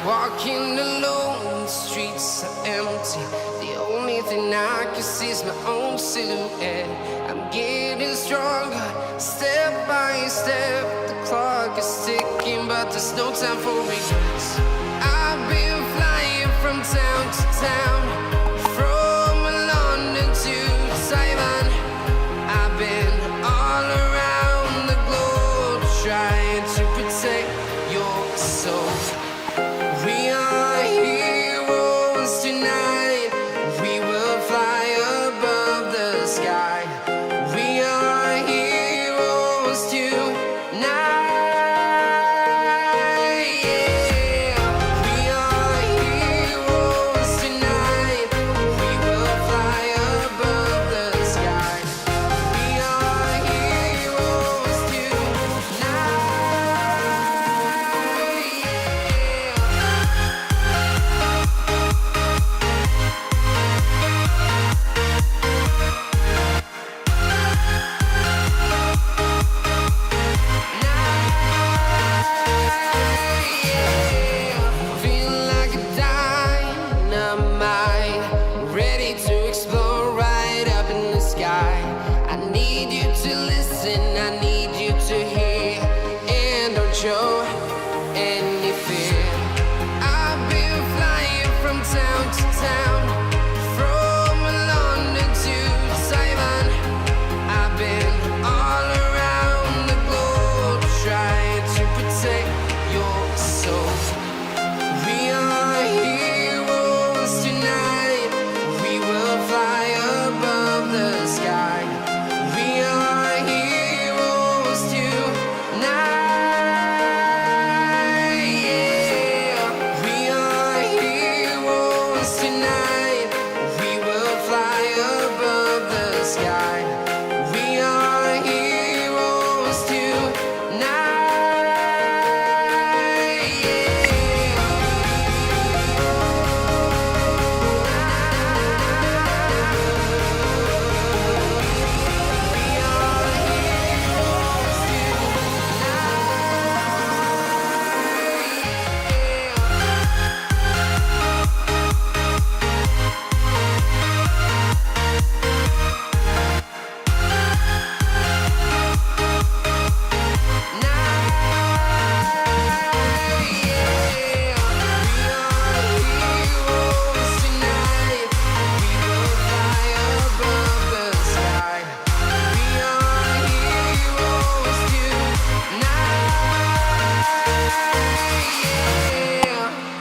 Walking alone, the streets are empty. The only thing I can see is my own silhouette. I'm getting stronger, step by step. The clock is ticking, but there's no time for regrets. I've been flying from town to town, from London to Taiwan. I've been all around the globe, trying to protect your soul. We are heroes tonight. We will fly above the sky. We are heroes tonight. Yeah. We are heroes tonight. We will fly above the sky. We are heroes tonight. Feel like a dynamite, ready to explode right up in the sky. I need you to listen, I need you to hear, and don't show any fear. I've been flying from town to town, from London to Taiwan. I've been all around the globe, trying to protect your soul. We are heroes tonight. We will fly above the sky. We are heroes tonight. Yeah. We are heroes tonight. We will fly above the sky. We are heroes tonight.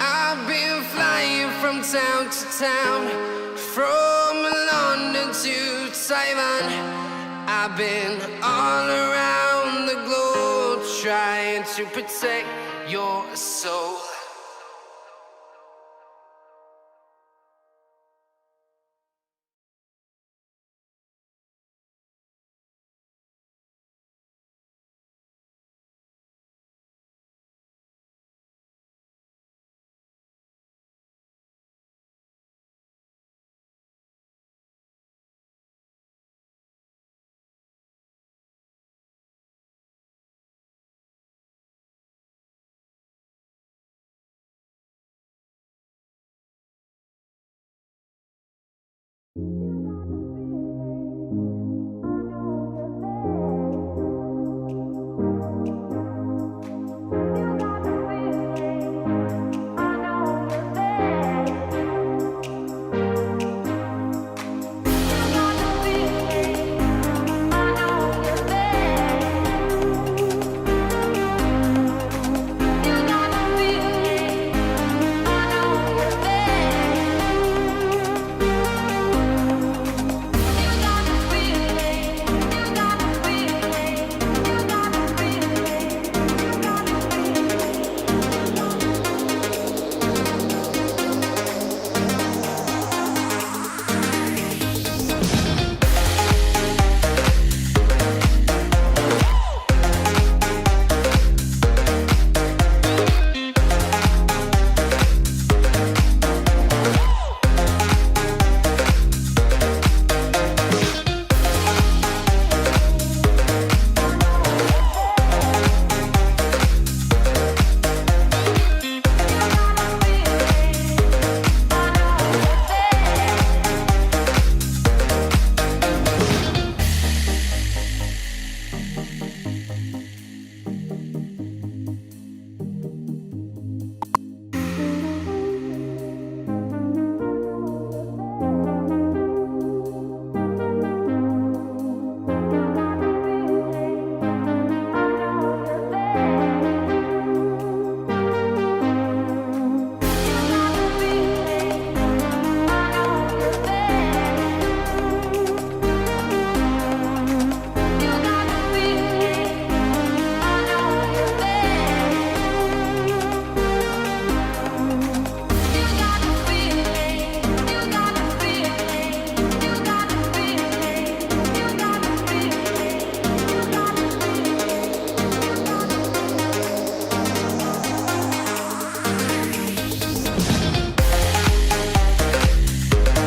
I've been flying from town to town, from London to Taiwan. I've been all around the globe, trying to protect your soul.